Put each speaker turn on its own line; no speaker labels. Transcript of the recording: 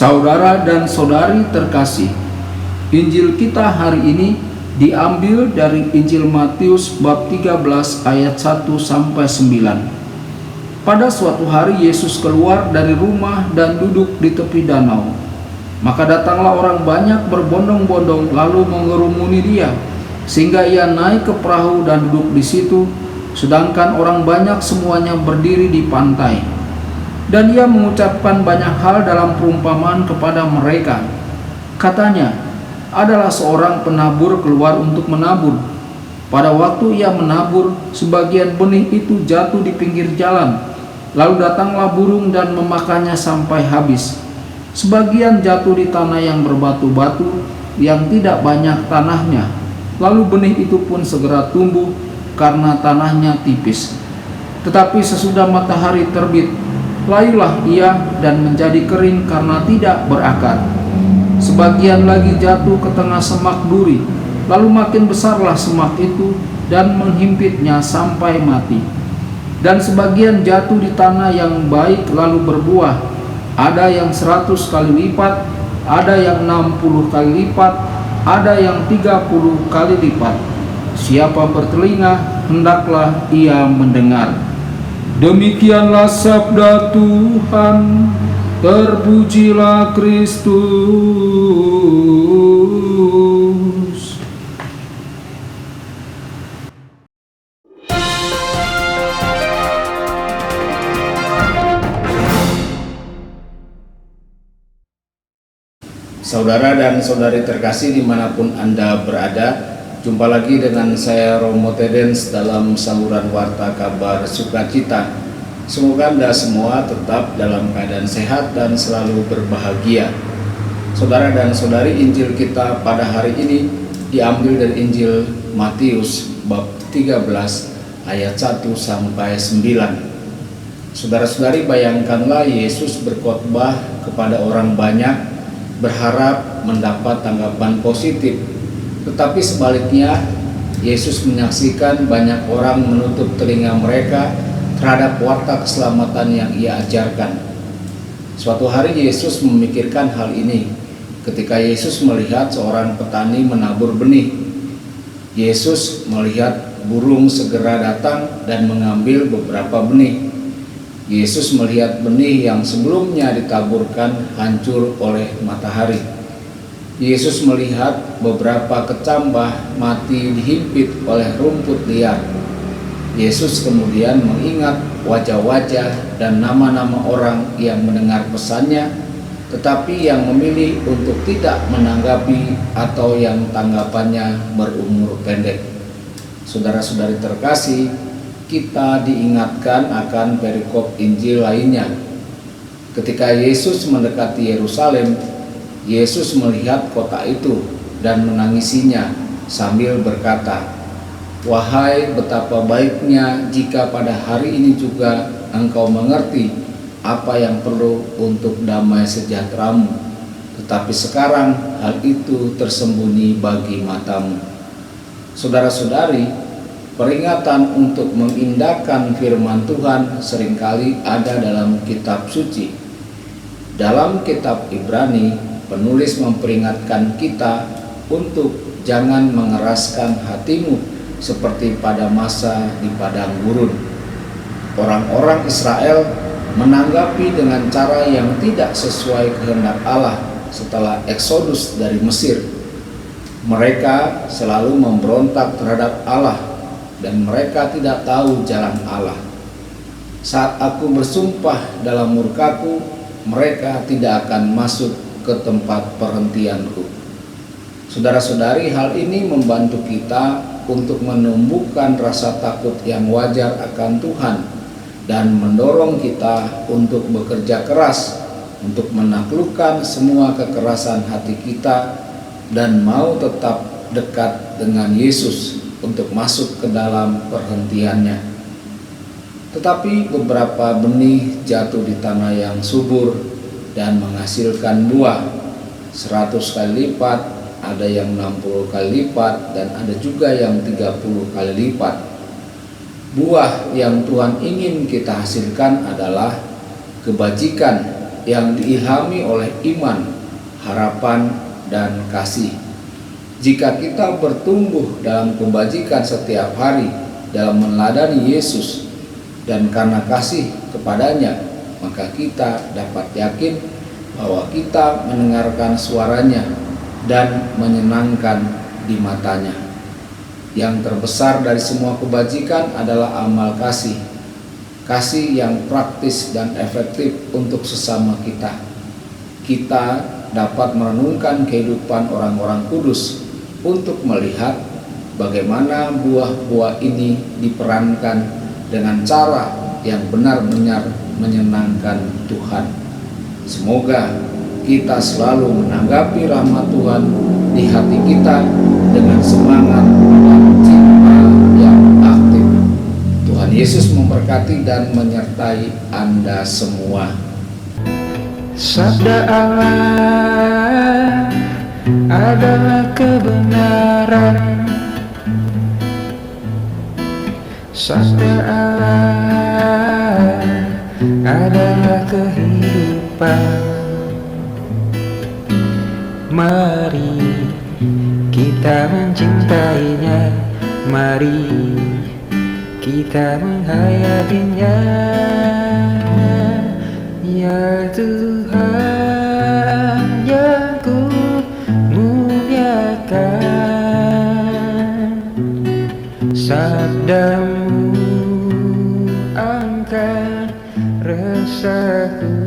Saudara dan saudari terkasih, Injil kita hari ini diambil dari Injil Matius bab 13 ayat 1 sampai 9. Pada suatu hari Yesus keluar dari rumah dan duduk di tepi danau. Maka datanglah orang banyak berbondong-bondong lalu mengerumuni dia, sehingga ia naik ke perahu dan duduk di situ, sedangkan orang banyak semuanya berdiri di pantai. Dan ia mengucapkan banyak hal dalam perumpamaan kepada mereka. Katanya, adalah seorang penabur keluar untuk menabur. Pada waktu ia menabur, sebagian benih itu jatuh di pinggir jalan. Lalu datanglah burung dan memakannya sampai habis. Sebagian jatuh di tanah yang berbatu-batu, yang tidak banyak tanahnya. Lalu benih itu pun segera tumbuh karena tanahnya tipis. Tetapi sesudah matahari terbit, layulah ia dan menjadi kering karena tidak berakar. Sebagian lagi jatuh ke tengah semak duri, lalu makin besarlah semak itu dan menghimpitnya sampai mati. Dan sebagian jatuh di tanah yang baik lalu berbuah, ada yang 100 kali lipat, ada yang 60 kali lipat, ada yang 30 kali lipat. Siapa bertelinga, hendaklah ia mendengar. Demikianlah sabda Tuhan. Terpujilah Kristus.
Saudara dan saudari terkasih dimanapun Anda berada, jumpa lagi dengan saya Romo Tedens dalam saluran Warta Kabar Sukacita. Semoga Anda semua tetap dalam keadaan sehat dan selalu berbahagia. Saudara dan saudari, Injil kita pada hari ini diambil dari Injil Matius bab 13 ayat 1 sampai 9. Saudara-saudari, bayangkanlah Yesus berkhotbah kepada orang banyak, berharap mendapat tanggapan positif. Tetapi sebaliknya, Yesus menyaksikan banyak orang menutup telinga mereka terhadap warta keselamatan yang ia ajarkan. Suatu hari Yesus memikirkan hal ini ketika Yesus melihat seorang petani menabur benih. Yesus melihat burung segera datang dan mengambil beberapa benih. Yesus melihat benih yang sebelumnya ditaburkan hancur oleh matahari. Yesus melihat beberapa kecambah mati dihimpit oleh rumput liar. Yesus kemudian mengingat wajah-wajah dan nama-nama orang yang mendengar pesannya, tetapi yang memilih untuk tidak menanggapi atau yang tanggapannya berumur pendek. Saudara-saudari terkasih, kita diingatkan akan perikop Injil lainnya. Ketika Yesus mendekati Yerusalem, Yesus melihat kota itu dan menangisinya sambil berkata, "Wahai betapa baiknya jika pada hari ini juga engkau mengerti apa yang perlu untuk damai sejahteramu, tetapi sekarang hal itu tersembunyi bagi matamu." Saudara-saudari, peringatan untuk mengindahkan firman Tuhan seringkali ada dalam kitab suci. Dalam kitab Ibrani, penulis memperingatkan kita untuk jangan mengeraskan hatimu seperti pada masa di padang gurun. Orang-orang Israel menanggapi dengan cara yang tidak sesuai kehendak Allah setelah Eksodus dari Mesir. Mereka selalu memberontak terhadap Allah dan mereka tidak tahu jalan Allah. Saat aku bersumpah dalam murkaku, mereka tidak akan masuk ke tempat perhentianku. Saudara-saudari, hal ini membantu kita untuk menumbuhkan rasa takut yang wajar akan Tuhan dan mendorong kita untuk bekerja keras untuk menaklukkan semua kekerasan hati kita dan mau tetap dekat dengan Yesus untuk masuk ke dalam perhentiannya. Tetapi beberapa benih jatuh di tanah yang subur dan menghasilkan buah 100 kali lipat, ada yang 60 kali lipat, dan ada juga yang 30 kali lipat. Buah yang Tuhan ingin kita hasilkan adalah kebajikan yang diilhami oleh iman, harapan, dan kasih. Jika kita bertumbuh dalam kebajikan setiap hari dalam meneladani Yesus dan karena kasih kepadanya, maka kita dapat yakin bahwa kita mendengarkan suaranya dan menyenangkan di matanya. Yang terbesar dari semua kebajikan adalah amal kasih. Kasih yang praktis dan efektif untuk sesama kita. Kita dapat merenungkan kehidupan orang-orang kudus untuk melihat bagaimana buah-buah ini diperankan dengan cara yang benar-benar menyenangkan Tuhan. Semoga kita selalu menanggapi rahmat Tuhan di hati kita dengan semangat dan cinta yang aktif. Tuhan Yesus memberkati dan menyertai Anda semua.
Sabda Allah adalah kebenaran. Sabda Allah adalah kehidupan. Mari kita mencintainya, mari kita menghayatinya. Ya Tuhan yang ku muliakan, sabdamu angkat resahku.